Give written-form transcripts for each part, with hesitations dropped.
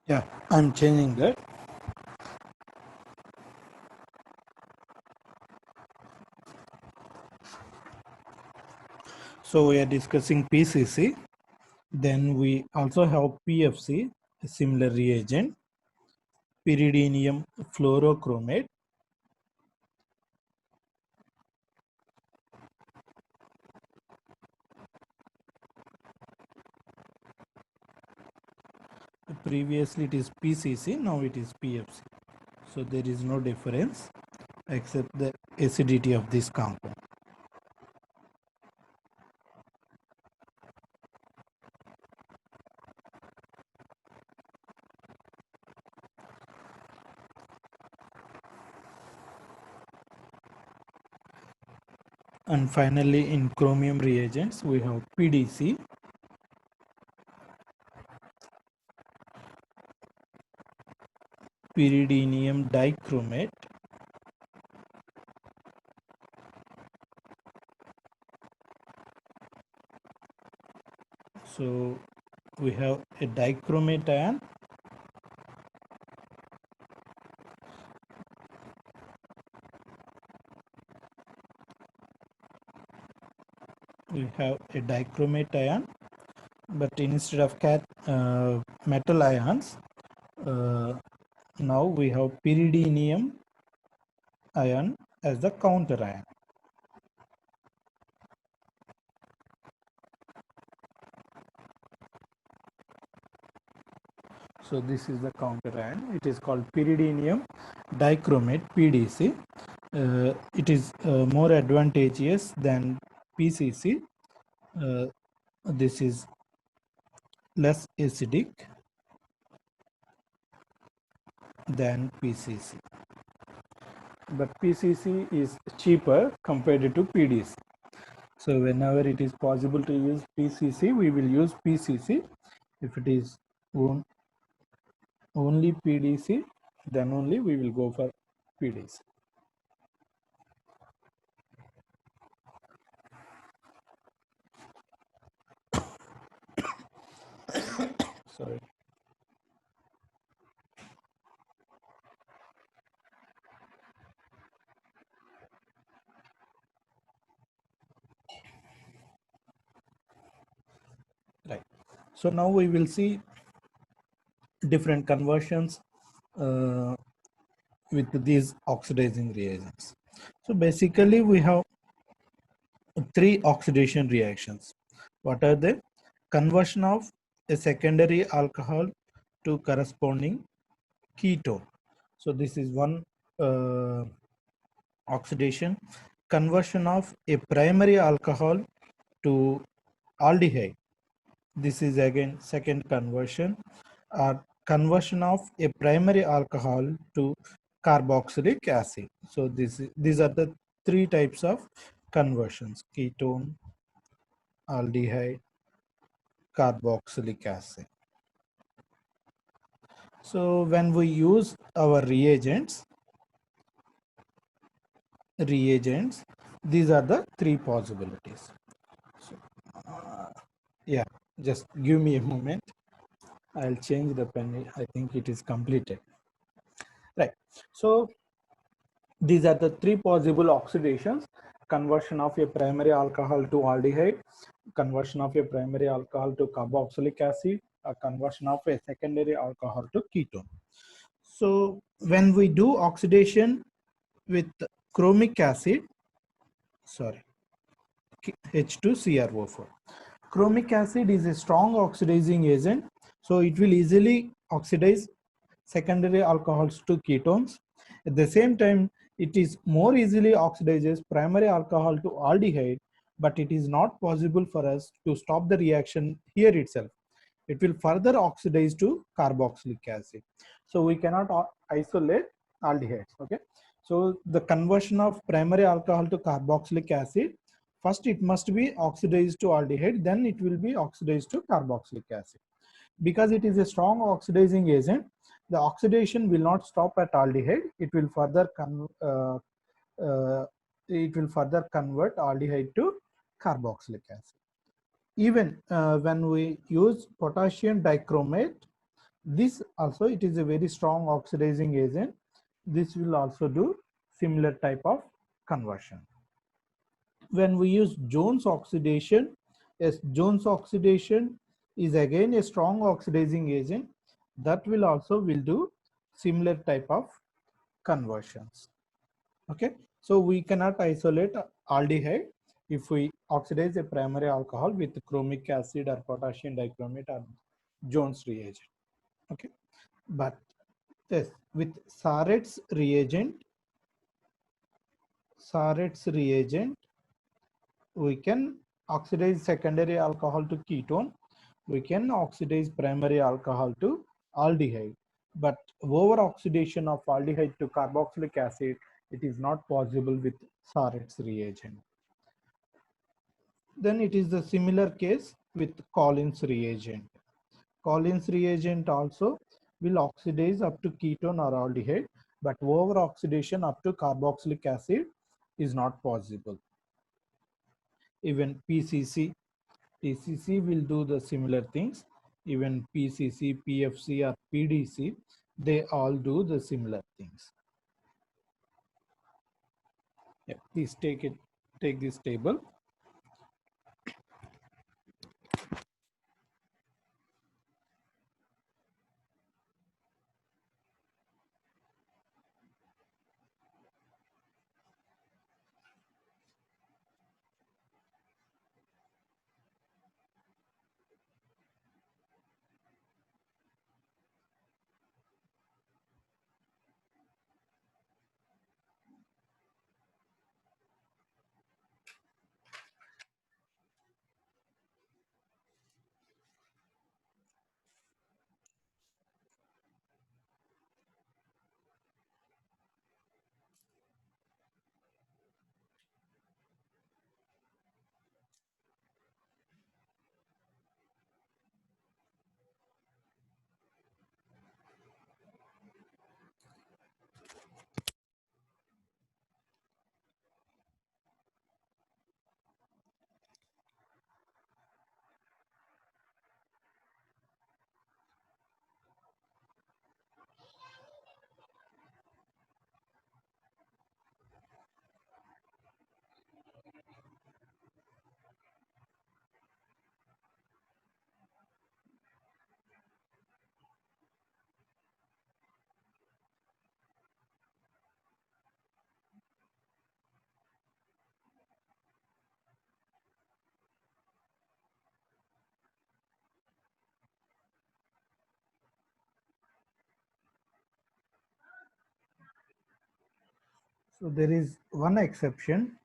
Yeah, I'm changing that. So we are discussing PCC. Then we also have PFC, a similar reagent, pyridinium fluorochromate. Previously it is PCC, now it is PFC. So there is no difference except the acidity of this compound. And finally, in chromium reagents, we have PDC, pyridinium dichromate. So we have a dichromate ion, but instead of metal ions, now we have pyridinium ion as the counter ion. So this is the counter ion. It is called pyridinium dichromate, PDC. It is more advantageous than PCC. This is less acidic than PCC. But PCC is cheaper compared to PDC. So whenever it is possible to use PCC, we will use PCC. If it is only PDC, then only we will go for PDC. Sorry. Right. So now we will see different conversions with these oxidizing reagents. So basically we have three oxidation reactions. What are they? Conversion of a secondary alcohol to corresponding ketone. So this is one oxidation. Conversion of a primary alcohol to aldehyde. This is again second conversion, or conversion of a primary alcohol to carboxylic acid. So these are the three types of conversions: ketone, aldehyde, carboxylic acid. So when we use our reagents, these are the three possibilities. So, yeah, just give me a moment. I'll change the pen. I think it is completed. Right. So these are the three possible oxidations: conversion of a primary alcohol to aldehyde, conversion of a primary alcohol to carboxylic acid, a conversion of a secondary alcohol to ketone. So when we do oxidation with chromic acid, sorry, H2CrO4. Chromic acid is a strong oxidizing agent, so it will easily oxidize secondary alcohols to ketones. At the same time, it is more easily oxidizes primary alcohol to aldehyde, but it is not possible for us to stop the reaction here itself. It will further oxidize to carboxylic acid. So we cannot isolate aldehydes. Okay. So the conversion of primary alcohol to carboxylic acid, first it must be oxidized to aldehyde, then it will be oxidized to carboxylic acid. Because it is a strong oxidizing agent, the oxidation will not stop at aldehyde. It will further convert aldehyde to carboxylic acid. Even when we use potassium dichromate, This also, it is a very strong oxidizing agent. This will also do similar type of conversion. When we use Jones oxidation, yes, Jones oxidation is again a strong oxidizing agent that will also will do similar type of conversions. Okay, so we cannot isolate aldehyde if we oxidize a primary alcohol with chromic acid or potassium dichromate or Jones reagent. Okay, but yes, with Saret's reagent, we can oxidize secondary alcohol to ketone. We can oxidize primary alcohol to aldehyde. But over oxidation of aldehyde to carboxylic acid, it is not possible with Saret's reagent. Then it is the similar case with Collins reagent. Collins reagent also will oxidize up to ketone or aldehyde, but over oxidation up to carboxylic acid is not possible. Even PCC will do the similar things. Even PCC, PFC or PDC, they all do the similar things. Yeah, please take this table. So there is one exception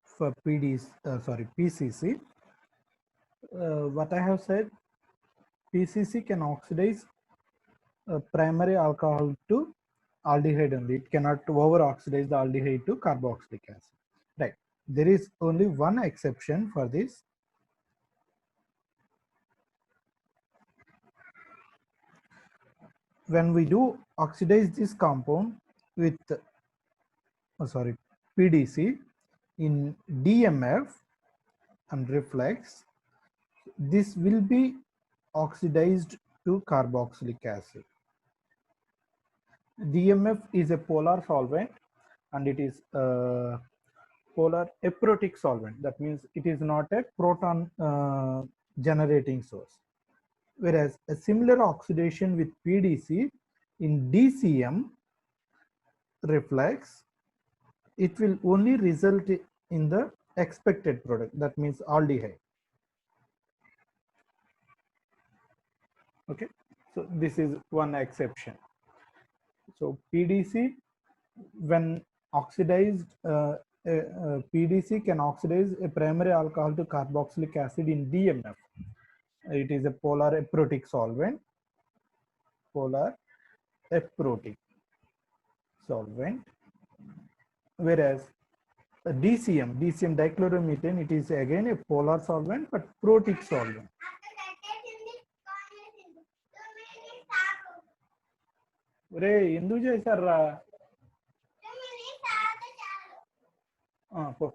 for PCC. What I have said, PCC can oxidize primary alcohol to aldehyde only. It cannot over oxidize the aldehyde to carboxylic acid. Right. There is only one exception for this. When we do oxidize this compound with PDC in DMF and reflex, this will be oxidized to carboxylic acid. DMF is a polar solvent and it is a polar aprotic solvent. That means it is not a proton generating source. Whereas a similar oxidation with PDC in DCM reflex, it will only result in the expected product, that means aldehyde. Okay, so this is one exception. So PDC, when oxidized, PDC can oxidize a primary alcohol to carboxylic acid in DMF. It is a polar aprotic solvent, whereas DCM dichloromethane, it is again a polar solvent but protic solvent. రే ఎందుకు చేశారా పో